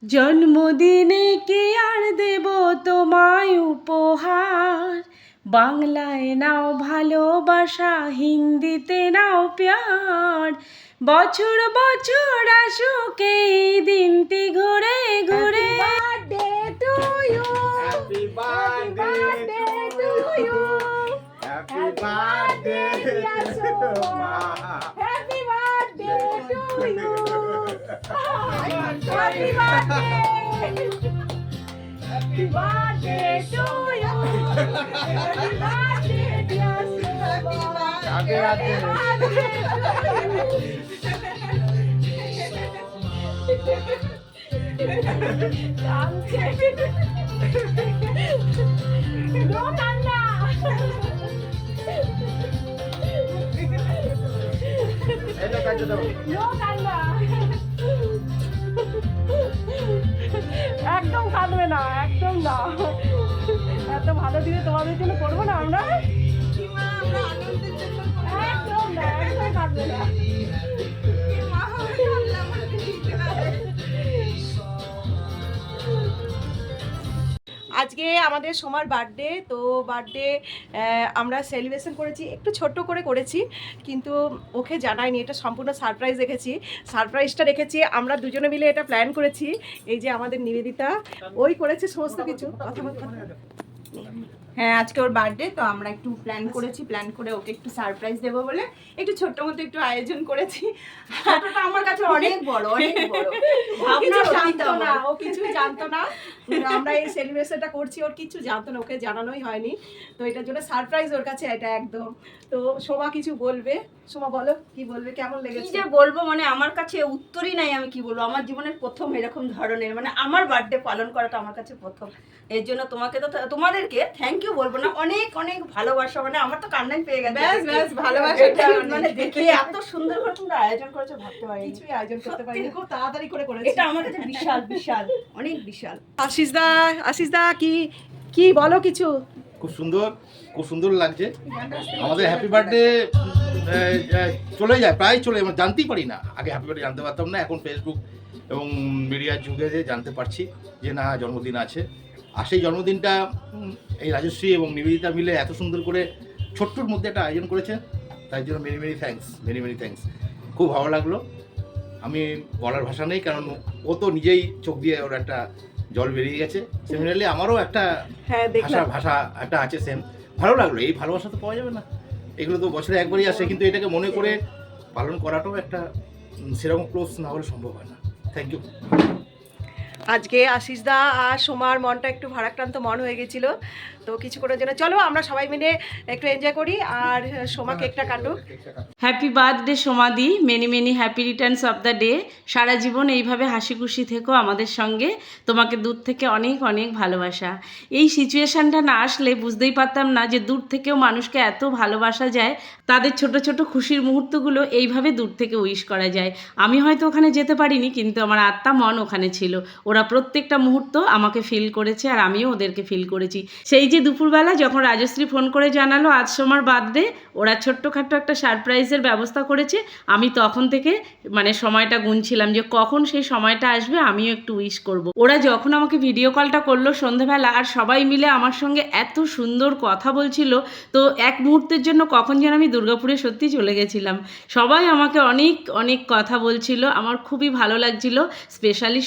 জন্মদিনে কি আর দেব তোমায় উপহার, বাংলায় নাও ভালোবাসা, হিন্দিতে নাও প্যার। বছর বছর আসুক এই দিনটি ঘুরে ঘুরে। Birthday to you, happy birthday to you, happy birthday Soma, happy birthday to you, happy birthday, happy birthday to you, happy birthday dear Soma, happy birthday. No কান্না, no কান্না, একদম কাঁদবে না, একদম না। এত ভালো দিনে তোমাদের জন্য করবো না আমরা, একদম না, একদম কাঁদবে না। আজকে আমাদের সোমার বার্থডে, তো বার্থডে আমরা সেলিব্রেশন করেছি, একটু ছোট্ট করে করেছি, কিন্তু ওকে জানাইনি, এটা সম্পূর্ণ সারপ্রাইজ রেখেছি। সারপ্রাইজটা রেখেছি আমরা দুজনে মিলে, এটা প্ল্যান করেছি। এই যে আমাদের নিবেদিতা, ওই করেছে সমস্ত কিছু। কথা বলতে, হ্যাঁ আজকে ওর বার্থডে, তো আমরা একটু প্ল্যান করেছি, প্ল্যান করে ওকে একটু সারপ্রাইজ দেবো বলে একটু ছোট্ট মতো একটু আয়োজন করেছি। ছোটটা আমার কাছে অনেক বড়, অনেক বড়। কিছু জানতো না, ও কিছুই জানতো না আমরা এই সেলিব্রেশনটা করছি, ওর কিছু জানতো না, ওকে জানানোই হয়নি। তো এটার জন্য সারপ্রাইজ ওর কাছে এটা একদম। তো সোমা কিছু বলবে, সোমা বলো কি বলবে, কেমন লেগেছে? কি যে বলবো, মানে আমার কাছে উত্তরই নাই, আমি কি বলবো। আমার জীবনের প্রথম এরকম ধরনের, মানে আমার বার্থডে পালন করাটা আমার কাছে প্রথম। এর জন্য তোমাকে তো, তোমাদেরকে থ্যাংক ইউ বলবো না, অনেক অনেক ভালোবাসা। মানে আমার তো কান্নাই পেয়ে গেছে, ব্যাস ব্যাস ভালোবাসা, মানে দেখে এত সুন্দর করে তোমরা আয়োজন করেছো, ভাবতে পারি কিছুই আয়োজন করতে পারিনি, খুব তাড়াতাড়ি করে করেছি। এটা আমার কাছে বিশাল বিশাল, অনেক বিশাল। আশিস দা কি কি বলো কিছু? খুব সুন্দর, খুব সুন্দর লাগছে। আমাদের হ্যাপি বার্থডে চলে যায়, প্রায় চলে যায়, জানতেই পারি না। আগে হ্যাপি বার্থডে জানতে পারতাম না, এখন ফেসবুক এবং মিডিয়ার যুগে জানতে পারছি যে না জন্মদিন আছে। আর সেই জন্মদিনটা এই রাজশ্রী এবং নিবেদিতা মিলে এত সুন্দর করে ছোট্টর মধ্যে একটা আয়োজন করেছে, তাই জন্য many many thanks, many many thanks. খুব ভালো লাগলো, আমি বলার ভাষা নেই, কারণ ও তো নিজেই চোখ দিয়ে ওর একটা জল বেরিয়ে গেছে। সিমিলারলি আমারও একটা ভাষা একটা আছে, সেম। ভালো লাগলো, এই ভালোবাসা তো পাওয়া যাবে না, এগুলো তো বছরে একবারই আসে, কিন্তু এটাকে মনে করে পালন করাটাও একটা সেরকম ক্লোজ না হলে সম্ভব হয় না। Thank you. আজকে আশিস দা আর সোমার মনটা একটু ভারাক্রান্ত মন হয়ে গেছিল, তো কিছু করার জন্য চলো আমরা সবাই মিলে একটু এনজয় করি, আর সোমা কেকটা কাটুক। হ্যাপি বার্থডে সোমাদি, many many happy returns of the day. সারা জীবন এইভাবে হাসি খুশি থেকো আমাদের সঙ্গে, তোমাকে দূর থেকে অনেক অনেক ভালোবাসা। এই সিচুয়েশানটা না আসলে বুঝতেই পারতাম না যে দূর থেকেও মানুষকে এত ভালোবাসা যায়, তাদের ছোট ছোট খুশির মুহূর্তগুলো এইভাবে দূর থেকে উইশ করা যায়। আমি হয়তো ওখানে যেতে পারিনি, কিন্তু আমার আত্মা মন ওখানে ছিল। ওরা প্রত্যেকটা মুহূর্ত আমাকে ফিল করেছে, আর আমিও ওদেরকে ফিল করেছি। সেই যে দুপুরবেলা যখন রাজশ্রী ফোন করে জানালো আজ সোমার বার্থডে, ওরা ছোট্টখাট্টো একটা সারপ্রাইজের ব্যবস্থা করেছে, আমি তখন থেকে মানে সময়টা গুনছিলাম যে কখন সেই সময়টা আসবে আমিও একটু উইশ করব। ওরা যখন আমাকে ভিডিও কলটা করলো সন্ধ্যেবেলা, আর সবাই মিলে আমার সঙ্গে এত সুন্দর কথা বলছিল, তো এক মুহূর্তের জন্য কখন যেন আমি দুর্গাপুরে সত্যি চলে গেছিলাম। সবাই আমাকে অনেক অনেক কথা বলছিল, আমার খুবই ভালো লাগছিল। স্পেশালি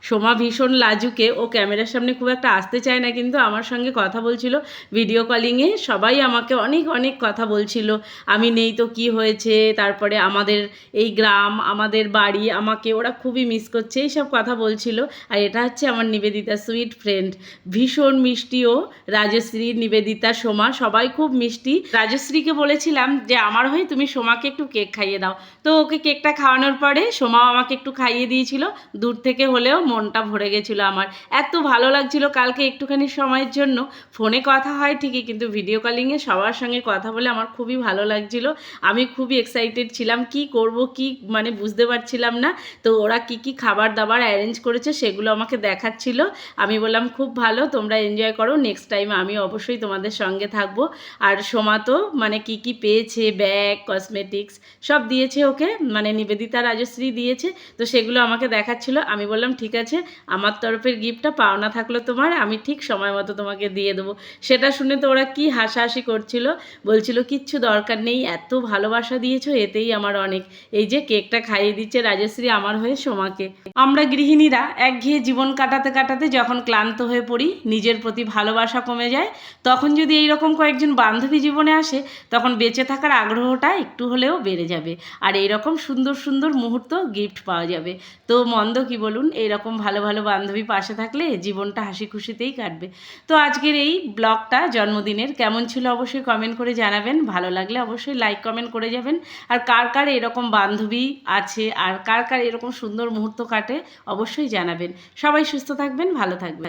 সোমা ভীষণ লাজুকে, ও ক্যামেরার সামনে খুব একটা আসতে চায় না, কিন্তু আমার সঙ্গে কথা বলছিল ভিডিও কলিংয়ে। সবাই আমাকে অনেক অনেক কথা বলছিল, আমি নেই তো কি হয়েছে, তারপরে আমাদের এই গ্রাম, আমাদের বাড়ি, আমাকে ওরা খুবই মিস করছে, এইসব কথা বলছিল। আর এটা হচ্ছে আমার নিবেদিতা সুইট ফ্রেন্ড, ভীষণ মিষ্টিও। রাজশ্রী, নিবেদিতা, সোমা সবাই খুব মিষ্টি। রাজশ্রীকে বলেছিলাম যে আমার হয়ে তুমি সোমাকে একটু কেক খাইয়ে দাও, তো ওকে কেকটা খাওয়ানোর পরে সোমাও আমাকে একটু খাইয়ে দিয়েছিল। দূর থেকে হলেও মনটা ভরে গেছিলো আমার, এত ভালো লাগছিল। কালকে একটুখানি সময়ের জন্য ফোনে কথা হয় ঠিকই, কিন্তু ভিডিও কলিংয়ে সবার সঙ্গে কথা বলে আমার খুবই ভালো লাগছিল। আমি খুবই এক্সাইটেড ছিলাম, কি করব কি মানে বুঝতে পারছিলাম না। তো ওরা কি কি খাবার দাবার অ্যারেঞ্জ করেছে সেগুলো আমাকে দেখাচ্ছিল। আমি বললাম খুব ভালো, তোমরা এনজয় করো, নেক্সট টাইম আমি অবশ্যই তোমাদের সঙ্গে থাকবো। আর সোমা তো মানে কি কি পেয়েছে, ব্যাগ, কসমেটিক্স সব দিয়েছে ওকে, মানে নিবেদিতা রাজশ্রী দিয়েছে, তো সেগুলো আমাকে দেখাচ্ছিল। আমি বললাম ঠিক গেছে, আমার তরফের গিফটটা পাওনা থাকলো তোমার, আমি ঠিক সময় মতো তোমাকে দিয়ে দেবো। সেটা শুনে তো ওরা কি হাসাহাসি করছিল, বলছিল কিচ্ছু দরকার নেই, এত ভালোবাসা দিয়েছো এতেই আমার অনেক। এই যে কেকটা খাইয়ে দিচ্ছে রাজশ্রী আমার হয়ে সোমাকে। আমরা গৃহিণীরা একঘেয়ে জীবন কাটাতে কাটাতে যখন ক্লান্ত হয়ে পড়ি, নিজের প্রতি ভালোবাসা কমে যায়, তখন যদি এইরকম কয়েকজন বান্ধবী জীবনে আসে, তখন বেঁচে থাকার আগ্রহটা একটু হলেও বেড়ে যাবে, আর এইরকম সুন্দর সুন্দর মুহূর্ত গিফট পাওয়া যাবে। তো মন্দ কি বলুন, এইরকম ভালো ভালো বান্ধবী পাশে থাকলে জীবনটা হাসি খুশিতেই কাটবে। তো আজকের এই ব্লগটা জন্মদিনের কেমন ছিল অবশ্যই কমেন্ট করে জানাবেন, ভালো লাগলে অবশ্যই লাইক কমেন্ট করে যাবেন। আর কার কার এরকম বান্ধবী আছে আর কার কার এরকম সুন্দর মুহূর্ত কাটে অবশ্যই জানাবেন। সবাই সুস্থ থাকবেন, ভালো থাকবেন।